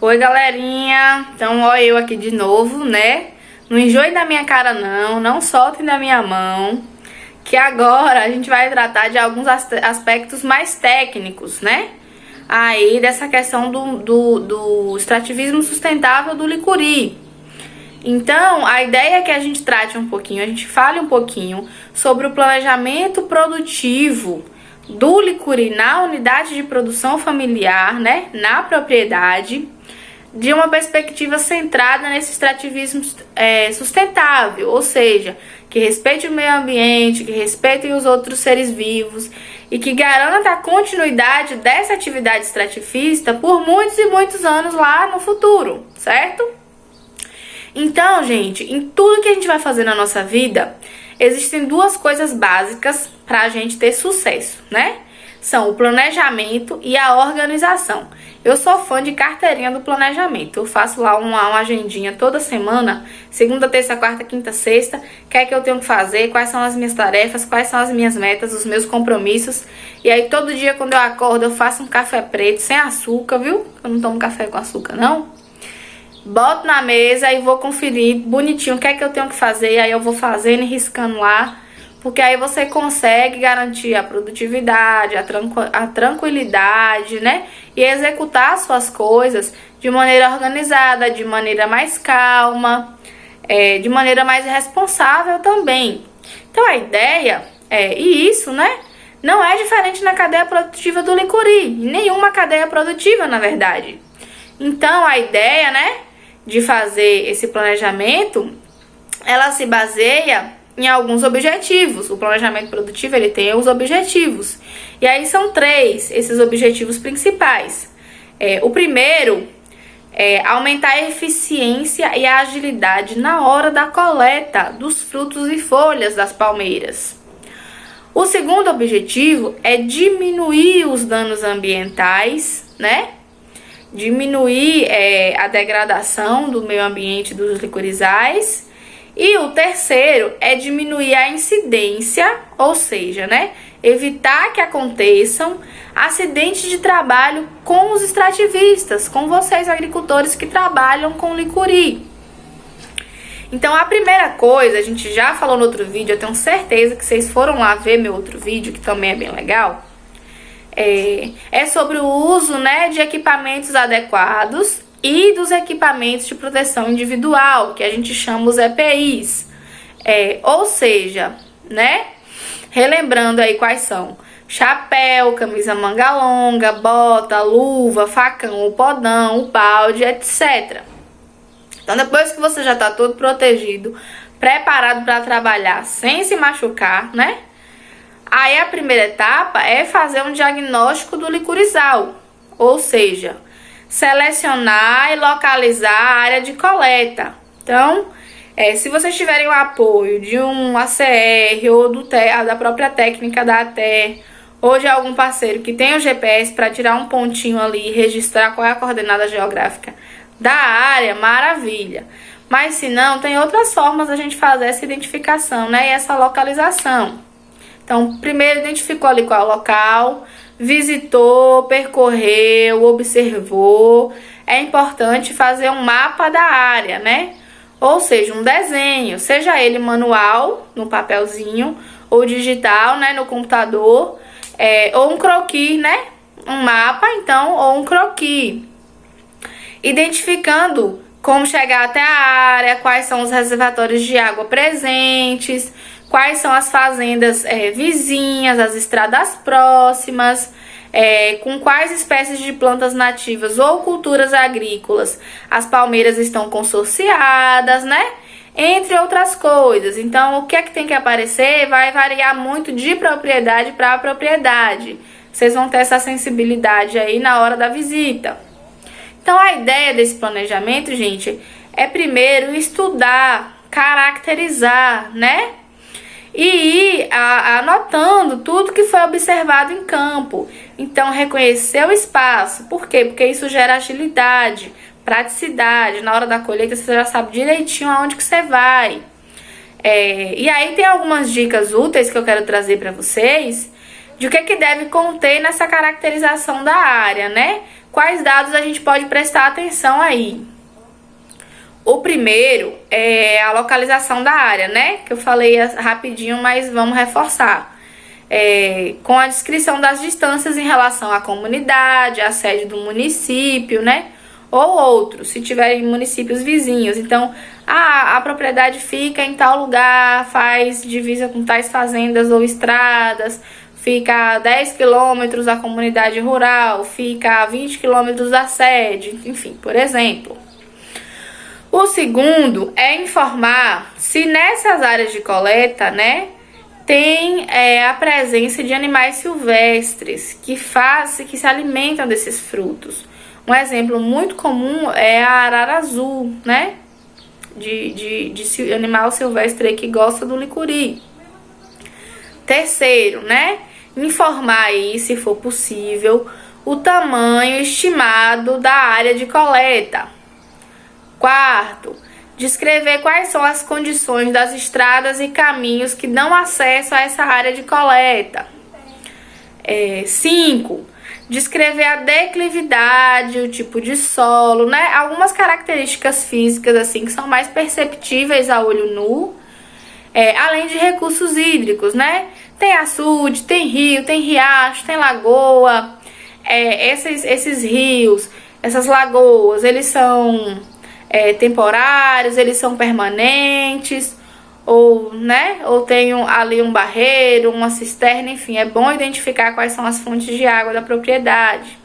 Oi, galerinha. Então, ó, eu aqui de novo, né? Não enjoem da minha cara, não soltem da minha mão, que agora a gente vai tratar de alguns aspectos mais técnicos, né? Aí, dessa questão do extrativismo sustentável do licuri. Então, a ideia é que a gente trate um pouquinho, a gente fale um pouquinho sobre o planejamento produtivo do licuri na unidade de produção familiar, né? Na propriedade, de uma perspectiva centrada nesse extrativismo sustentável, ou seja, que respeite o meio ambiente, que respeite os outros seres vivos e que garanta a continuidade dessa atividade extrativista por muitos e muitos anos lá no futuro, certo? Então, gente, em tudo que a gente vai fazer na nossa vida, existem duas coisas básicas para a gente ter sucesso, né? São o planejamento e a organização. Eu sou fã de carteirinha do planejamento. Eu faço lá uma agendinha toda semana, segunda, terça, quarta, quinta, sexta. O que é que eu tenho que fazer, quais são as minhas tarefas, quais são as minhas metas, os meus compromissos. E aí todo dia quando eu acordo eu faço um café preto, sem açúcar, viu? Eu não tomo café com açúcar, não. Boto na mesa e vou conferir bonitinho o que é que eu tenho que fazer. E aí eu vou fazendo e riscando lá. Porque aí você consegue garantir a produtividade, a tranquilidade, né? E executar as suas coisas de maneira organizada, de maneira mais calma, de maneira mais responsável também. Então a ideia e isso, né? Não é diferente na cadeia produtiva do licuri, em nenhuma cadeia produtiva, na verdade. Então a ideia, né, de fazer esse planejamento, ela se baseia em alguns objetivos. O planejamento produtivo, ele tem os objetivos. E aí são três, esses objetivos principais. O primeiro é aumentar a eficiência e a agilidade na hora da coleta dos frutos e folhas das palmeiras. O segundo objetivo é diminuir os danos ambientais, né? Diminuir a degradação do meio ambiente dos licorizais. E o terceiro é diminuir a incidência, ou seja, né, evitar que aconteçam acidentes de trabalho com os extrativistas, com vocês agricultores que trabalham com licuri. Então a primeira coisa, a gente já falou no outro vídeo, eu tenho certeza que vocês foram lá ver meu outro vídeo, que também é bem legal, é sobre o uso, né, de equipamentos adequados e dos equipamentos de proteção individual, que a gente chama os EPIs. Ou seja, né, relembrando aí quais são: chapéu, camisa manga longa, bota, luva, facão, o podão, o balde, etc. Então depois que você já está todo protegido, preparado para trabalhar sem se machucar, né, aí a primeira etapa é fazer um diagnóstico do licurizal, ou seja, selecionar e localizar a área de coleta. Então, se vocês tiverem o apoio de um ACR ou da própria técnica da ATE ou de algum parceiro que tenha o GPS para tirar um pontinho ali e registrar qual é a coordenada geográfica da área, maravilha. Mas se não, tem outras formas da gente fazer essa identificação, né, e essa localização. Então, primeiro identificou ali qual é o local, visitou, percorreu, observou. É importante fazer um mapa da área, né? Ou seja, um desenho, seja ele manual, no papelzinho, ou digital, né, no computador, ou um croquis, né? Um mapa, então, ou um croquis. Identificando como chegar até a área, quais são os reservatórios de água presentes, quais são as fazendas vizinhas, as estradas próximas, com quais espécies de plantas nativas ou culturas agrícolas as palmeiras estão consorciadas, né? Entre outras coisas. Então, o que é que tem que aparecer vai variar muito de propriedade para propriedade. Vocês vão ter essa sensibilidade aí na hora da visita. Então, a ideia desse planejamento, gente, é primeiro estudar, caracterizar, né? E ir anotando tudo que foi observado em campo. Então, reconhecer o espaço. Por quê? Porque isso gera agilidade, praticidade. Na hora da colheita, você já sabe direitinho aonde que você vai. E aí tem algumas dicas úteis que eu quero trazer para vocês de o que deve conter nessa caracterização da área, né? quais dados a gente pode prestar atenção aí? O primeiro é a localização da área, né? Que eu falei rapidinho, mas vamos reforçar. Com a descrição das distâncias em relação à comunidade, à sede do município, né? Ou outros, se tiverem municípios vizinhos. Então, a propriedade fica em tal lugar, faz divisa com tais fazendas ou estradas, fica a 10 quilômetros da comunidade rural, fica a 20 quilômetros da sede, enfim, por exemplo. O segundo é informar se nessas áreas de coleta, né, tem a presença de animais silvestres que se alimentam desses frutos. Um exemplo muito comum é a arara azul, né? De animal silvestre que gosta do licuri. Terceiro, né? Informar aí, se for possível, o tamanho estimado da área de coleta. Quarto, descrever quais são as condições das estradas e caminhos que dão acesso a essa área de coleta. 5. Descrever a declividade, o tipo de solo, né? Algumas características físicas assim que são mais perceptíveis a olho nu, além de recursos hídricos, né? Tem açude, tem rio, tem riacho, tem lagoa. Esses rios, essas lagoas, eles são temporários, eles são permanentes, ou tem ali um barreiro, uma cisterna, enfim, é bom identificar quais são as fontes de água da propriedade.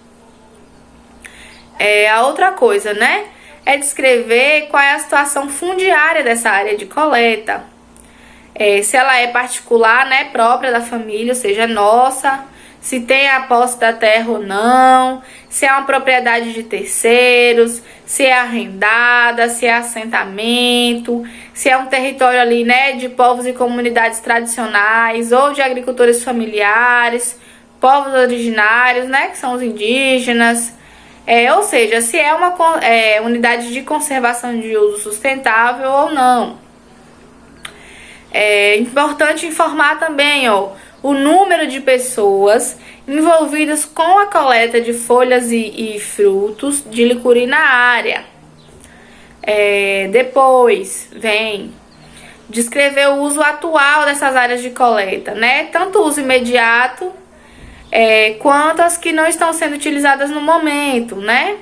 A outra coisa, né, é descrever qual é a situação fundiária dessa área de coleta, se ela é particular, né, própria da família, ou seja, nossa, se tem a posse da terra ou não, se é uma propriedade de terceiros, se é arrendada, se é assentamento, se é um território ali, né, de povos e comunidades tradicionais ou de agricultores familiares, povos originários, né, que são os indígenas, ou seja, se é uma unidade de conservação de uso sustentável ou não. É importante informar também, o número de pessoas envolvidas com a coleta de folhas e frutos de licuri na área. Depois vem descrever o uso atual dessas áreas de coleta, né? Tanto o uso imediato quanto as que não estão sendo utilizadas no momento, né?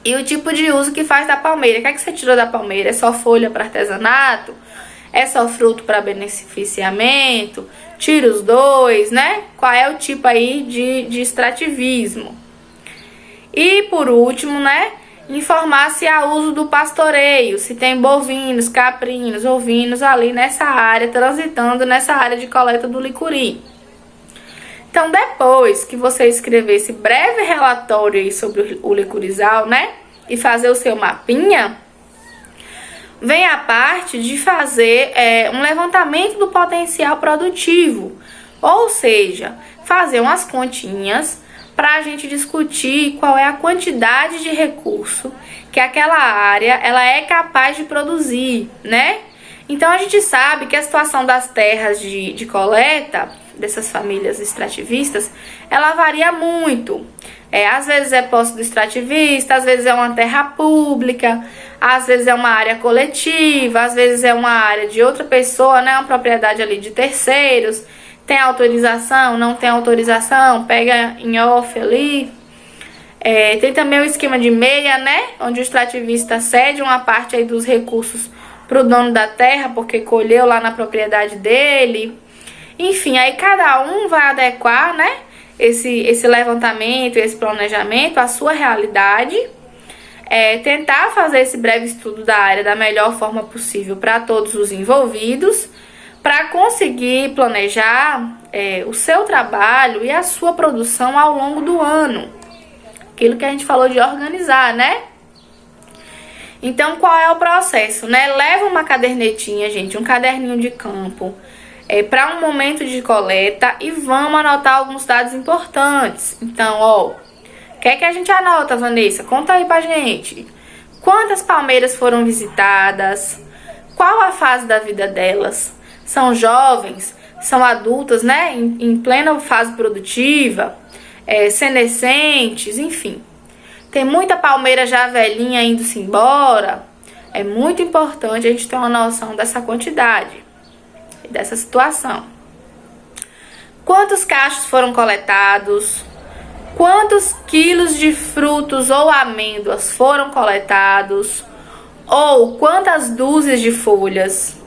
E o tipo de uso que faz da palmeira. O que é que você tirou da palmeira? É só folha para artesanato? É só fruto para beneficiamento? Tira os dois, né? Qual é o tipo aí de extrativismo? E por último, né? Informar se há uso do pastoreio, se tem bovinos, caprinos, ovinos ali nessa área, transitando nessa área de coleta do licuri. Então, depois que você escrever esse breve relatório aí sobre o licurizal, né? E fazer o seu mapinha, vem a parte de fazer um levantamento do potencial produtivo, ou seja, fazer umas continhas para a gente discutir qual é a quantidade de recurso que aquela área ela é capaz de produzir, né? Então a gente sabe que a situação das terras de coleta dessas famílias extrativistas, ela varia muito. Às vezes é posse do extrativista, às vezes é uma terra pública, às vezes é uma área coletiva, às vezes é uma área de outra pessoa, né? Uma propriedade ali de terceiros. Tem autorização, não tem autorização, pega em off ali. Tem também o esquema de meia, né? Onde o extrativista cede uma parte aí dos recursos para o dono da terra, porque colheu lá na propriedade dele. Enfim, aí cada um vai adequar, né? Esse levantamento, esse planejamento, a sua realidade, tentar fazer esse breve estudo da área da melhor forma possível para todos os envolvidos, para conseguir planejar o seu trabalho e a sua produção ao longo do ano. Aquilo que a gente falou de organizar, né? Então, qual é o processo, né? Leva uma cadernetinha, gente, um caderninho de campo, para um momento de coleta e vamos anotar alguns dados importantes. Então, o que é que a gente anota, Vanessa? Conta aí pra gente. Quantas palmeiras foram visitadas? Qual a fase da vida delas? São jovens? São adultas, né? Em plena fase produtiva? senescentes, enfim. Tem muita palmeira já velhinha indo-se embora. É muito importante a gente ter uma noção dessa quantidade, dessa situação. Quantos cachos foram coletados? Quantos quilos de frutos ou amêndoas foram coletados? Ou quantas dúzias de folhas?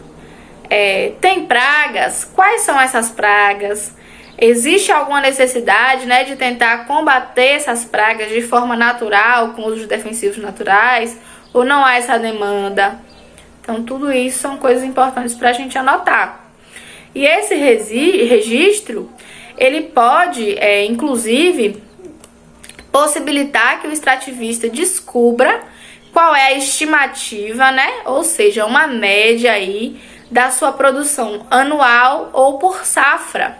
Tem pragas? Quais são essas pragas? Existe alguma necessidade, né, de tentar combater essas pragas de forma natural, com uso de defensivos naturais? Ou não há essa demanda? Então, tudo isso são coisas importantes para a gente anotar. E esse registro, ele pode, inclusive, possibilitar que o extrativista descubra qual é a estimativa, né? Ou seja, uma média aí da sua produção anual ou por safra.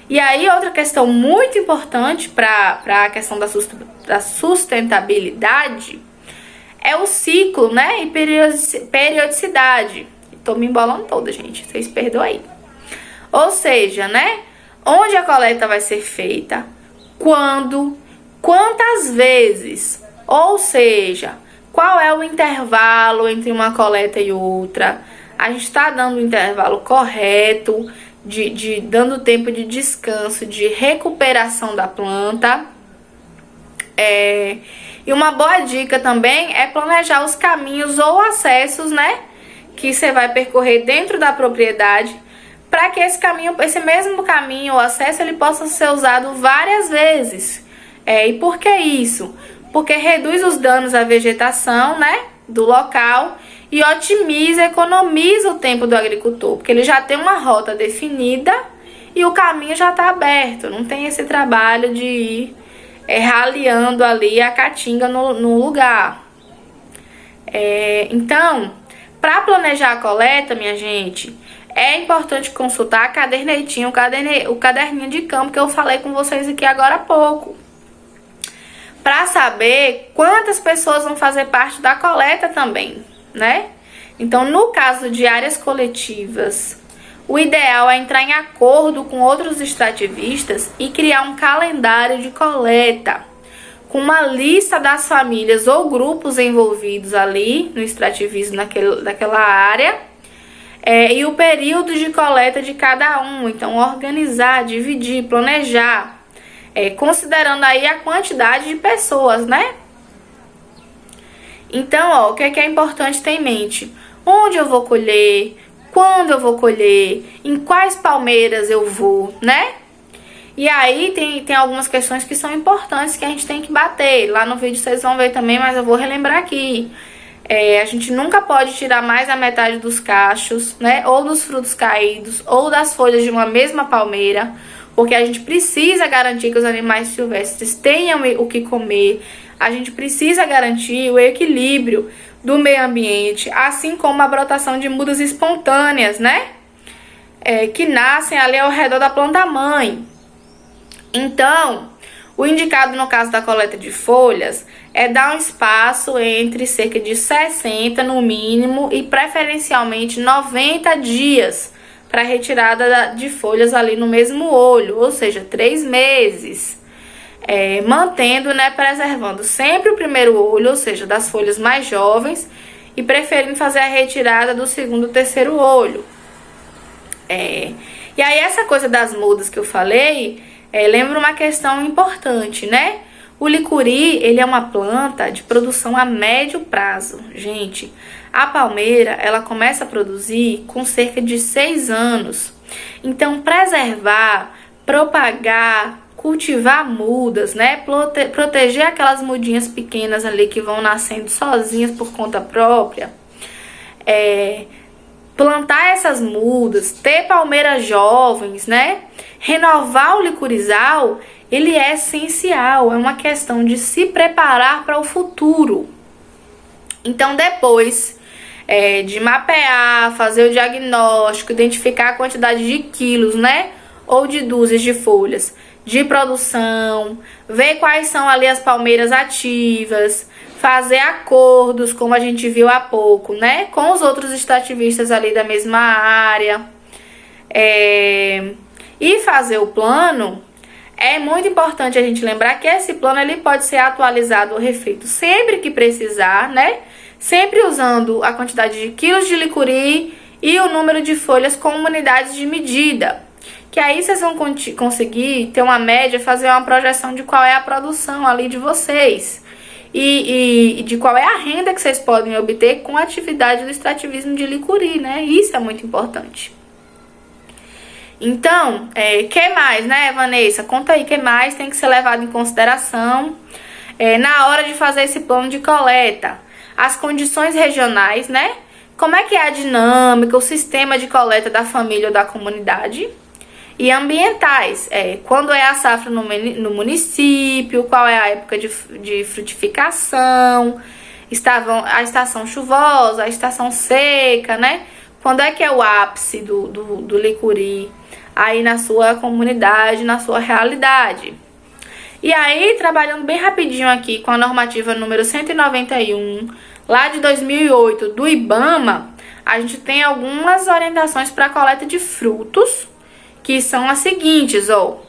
E aí, outra questão muito importante para a questão da sustentabilidade é o ciclo, né? E periodicidade. Tô me embolando toda, gente. Vocês perdoem aí. Ou seja, né? Onde a coleta vai ser feita? Quando? Quantas vezes? Ou seja, qual é o intervalo entre uma coleta e outra? A gente está dando o intervalo correto, dando tempo de descanso, de recuperação da planta. E uma boa dica também é planejar os caminhos ou acessos, né, que você vai percorrer dentro da propriedade, para que esse mesmo caminho ou acesso, ele possa ser usado várias vezes. E por que isso? Porque reduz os danos à vegetação, né, do local e economiza o tempo do agricultor, porque ele já tem uma rota definida e o caminho já está aberto, não tem esse trabalho de ir raleando ali a caatinga no lugar. Então, para planejar a coleta, minha gente, é importante consultar a cadernetinha, o caderninho de campo que eu falei com vocês aqui agora há pouco, para saber quantas pessoas vão fazer parte da coleta também, né? Então, no caso de áreas coletivas, o ideal é entrar em acordo com outros extrativistas e criar um calendário de coleta, com uma lista das famílias ou grupos envolvidos ali no extrativismo daquela área, e o período de coleta de cada um. Então, organizar, dividir, planejar, considerando aí a quantidade de pessoas, né? Então, o que é importante ter em mente? Onde eu vou colher? Quando eu vou colher? Em quais palmeiras eu vou, né? E aí tem algumas questões que são importantes que a gente tem que bater. Lá no vídeo vocês vão ver também, mas eu vou relembrar aqui. A gente nunca pode tirar mais da metade dos cachos, né? Ou dos frutos caídos, ou das folhas de uma mesma palmeira, porque a gente precisa garantir que os animais silvestres tenham o que comer. A gente precisa garantir o equilíbrio do meio ambiente, assim como a brotação de mudas espontâneas, né? Que nascem ali ao redor da planta-mãe. Então, o indicado no caso da coleta de folhas é dar um espaço entre cerca de 60 no mínimo e preferencialmente 90 dias para retirada de folhas ali no mesmo olho, ou seja, 3 meses. Mantendo, né, preservando sempre o primeiro olho, ou seja, das folhas mais jovens, e preferindo fazer a retirada do segundo e terceiro olho. E aí essa coisa das mudas que eu falei, lembra uma questão importante, né? O licuri, ele é uma planta de produção a médio prazo. Gente, a palmeira, ela começa a produzir com cerca de 6 anos. Então, preservar, propagar, cultivar mudas, né? Proteger aquelas mudinhas pequenas ali que vão nascendo sozinhas por conta própria. Plantar essas mudas, ter palmeiras jovens, né? Renovar o licurizal, ele é essencial, é uma questão de se preparar para o futuro. Então, depois de mapear, fazer o diagnóstico, identificar a quantidade de quilos, né? Ou de dúzias de folhas de produção, ver quais são ali as palmeiras ativas, fazer acordos, como a gente viu há pouco, né? Com os outros extrativistas ali da mesma área. E fazer o plano É muito importante a gente lembrar que esse plano ele pode ser atualizado ou refeito sempre que precisar, né? Sempre usando a quantidade de quilos de licuri e o número de folhas como unidades de medida. Que aí vocês vão conseguir ter uma média, fazer uma projeção de qual é a produção ali de vocês. E de qual é a renda que vocês podem obter com a atividade do extrativismo de licuri, né? Isso é muito importante. Então, que mais, né, Vanessa? Conta aí, que mais tem que ser levado em consideração na hora de fazer esse plano de coleta? As condições regionais, né? Como é que é a dinâmica, o sistema de coleta da família ou da comunidade? E ambientais, quando é a safra no município, qual é a época de frutificação, a estação chuvosa, a estação seca, né? Quando é que é o ápice do licuri aí na sua comunidade, na sua realidade. E aí, trabalhando bem rapidinho aqui com a normativa número 191, lá de 2008, do IBAMA, a gente tem algumas orientações para a coleta de frutos, que são as seguintes, ó.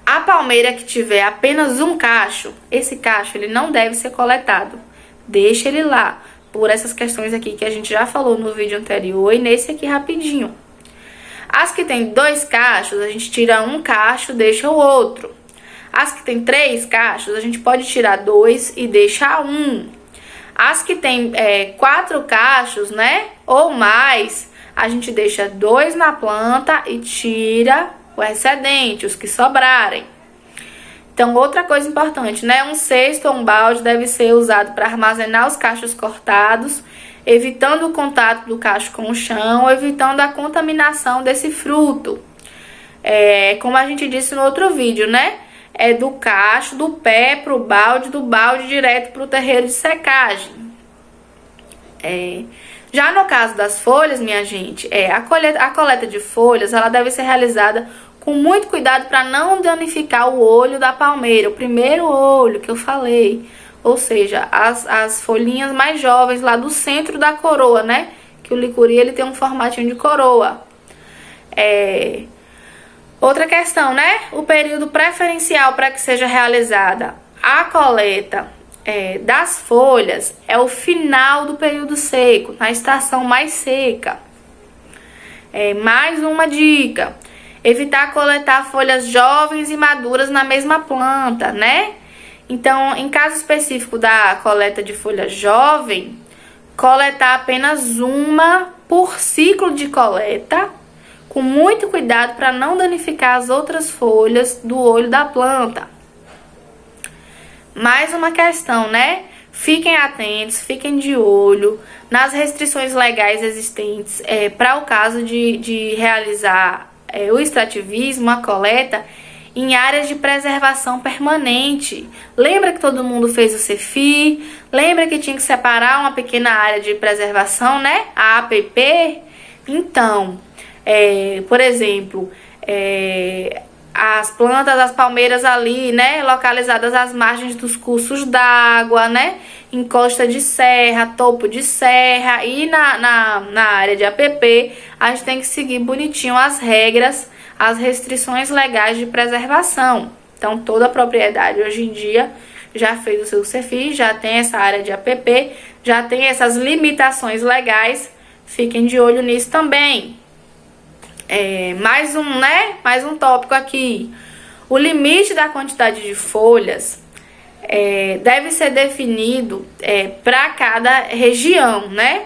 A palmeira que tiver apenas um cacho, esse cacho ele não deve ser coletado. Deixa ele lá, por essas questões aqui que a gente já falou no vídeo anterior e nesse aqui rapidinho. As que tem 2 cachos, a gente tira um cacho, deixa o outro. As que tem 3 cachos, a gente pode tirar 2 e deixar 1. As que tem 4 cachos, né, ou mais, a gente deixa 2 na planta e tira o excedente, os que sobrarem. Então, outra coisa importante, né, um cesto ou um balde deve ser usado para armazenar os cachos cortados, evitando o contato do cacho com o chão, evitando a contaminação desse fruto. Como a gente disse no outro vídeo, né? Do cacho, do pé para o balde, do balde direto para o terreiro de secagem. Já no caso das folhas, minha gente, a coleta de folhas ela deve ser realizada com muito cuidado para não danificar o olho da palmeira, o primeiro olho que eu falei. Ou seja, as folhinhas mais jovens lá do centro da coroa, né? Que o licuri ele tem um formatinho de coroa. Outra questão, né? O período preferencial para que seja realizada a coleta das folhas é o final do período seco, na estação mais seca. Mais uma dica: evitar coletar folhas jovens e maduras na mesma planta, né? Então, em caso específico da coleta de folha jovem, coletar apenas uma por ciclo de coleta, com muito cuidado para não danificar as outras folhas do olho da planta. Mais uma questão, né? Fiquem atentos, fiquem de olho nas restrições legais existentes para o caso de realizar o extrativismo, a coleta, em áreas de preservação permanente. Lembra que todo mundo fez o CEFI? Lembra que tinha que separar uma pequena área de preservação, né? A APP? Então, por exemplo, as plantas, as palmeiras ali, né? Localizadas às margens dos cursos d'água, né? Encosta de serra, topo de serra e na área de APP, a gente tem que seguir bonitinho as regras, as restrições legais de preservação. Então, toda a propriedade hoje em dia já fez o seu CEFI, já tem essa área de APP, já tem essas limitações legais. Fiquem de olho nisso também. Mais um tópico aqui. O limite da quantidade de folhas deve ser definido para cada região, né?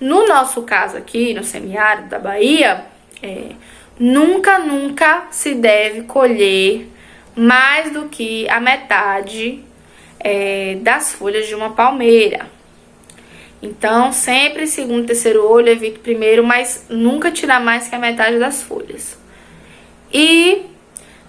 No nosso caso aqui, no semiárido da Bahia, nunca se deve colher mais do que a metade das folhas de uma palmeira. Então, sempre segundo, terceiro olho, evite primeiro, mas nunca tirar mais que a metade das folhas. E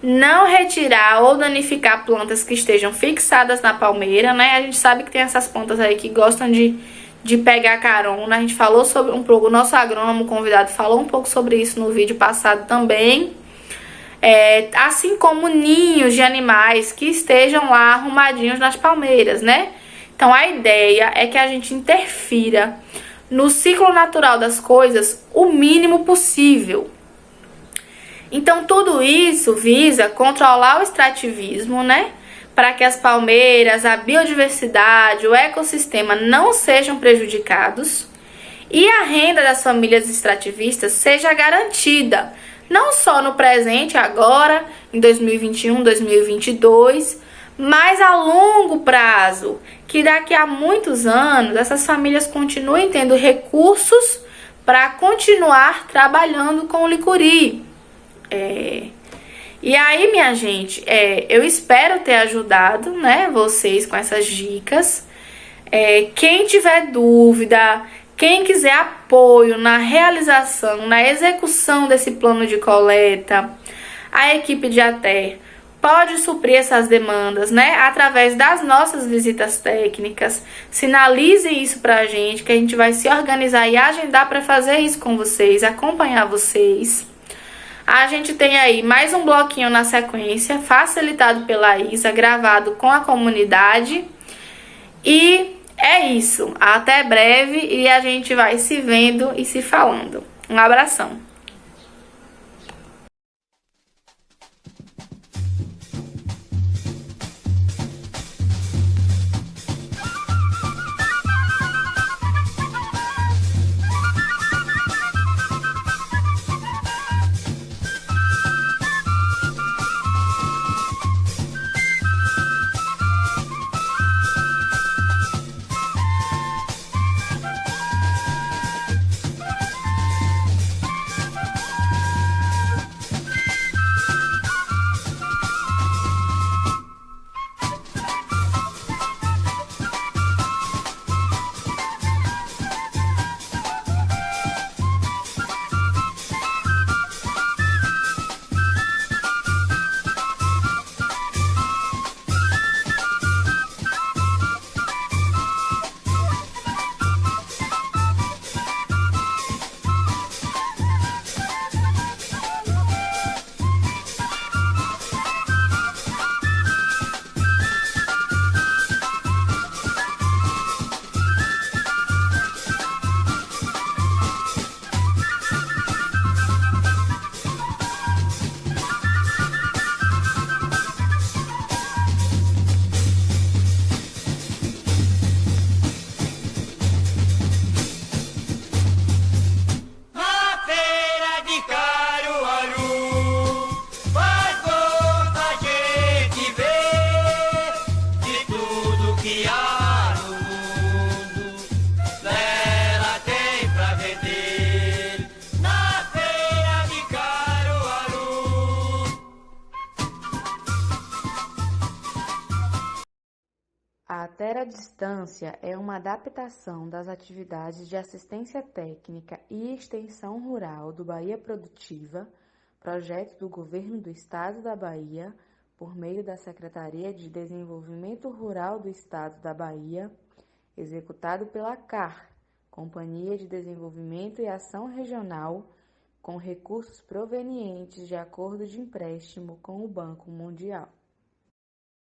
não retirar ou danificar plantas que estejam fixadas na palmeira, né? A gente sabe que tem essas plantas aí que gostam de pegar carona. A gente falou sobre um pouco, o nosso agrônomo convidado falou um pouco sobre isso no vídeo passado também. Assim como ninhos de animais que estejam lá arrumadinhos nas palmeiras, né? Então, a ideia é que a gente interfira no ciclo natural das coisas o mínimo possível. Então, tudo isso visa controlar o extrativismo, né? Para que as palmeiras, a biodiversidade, o ecossistema não sejam prejudicados e a renda das famílias extrativistas seja garantida, não só no presente, agora, em 2021, 2022, mas a longo prazo, que daqui a muitos anos essas famílias continuem tendo recursos para continuar trabalhando com o licuri. E aí, minha gente, eu espero ter ajudado, né, vocês com essas dicas. Quem tiver dúvida, quem quiser apoio na realização, na execução desse plano de coleta, a equipe de ATER pode suprir essas demandas, né, através das nossas visitas técnicas. Sinalize isso pra gente, que a gente vai se organizar e agendar para fazer isso com vocês, acompanhar vocês. A gente tem aí mais um bloquinho na sequência, facilitado pela Isa, gravado com a comunidade. E é isso. Até breve e a gente vai se vendo e se falando. Um abração. A ATER à Distância é uma adaptação das atividades de assistência técnica e extensão rural do Bahia Produtiva, projeto do Governo do Estado da Bahia, por meio da Secretaria de Desenvolvimento Rural do Estado da Bahia, executado pela CAR, Companhia de Desenvolvimento e Ação Regional, com recursos provenientes de acordo de empréstimo com o Banco Mundial.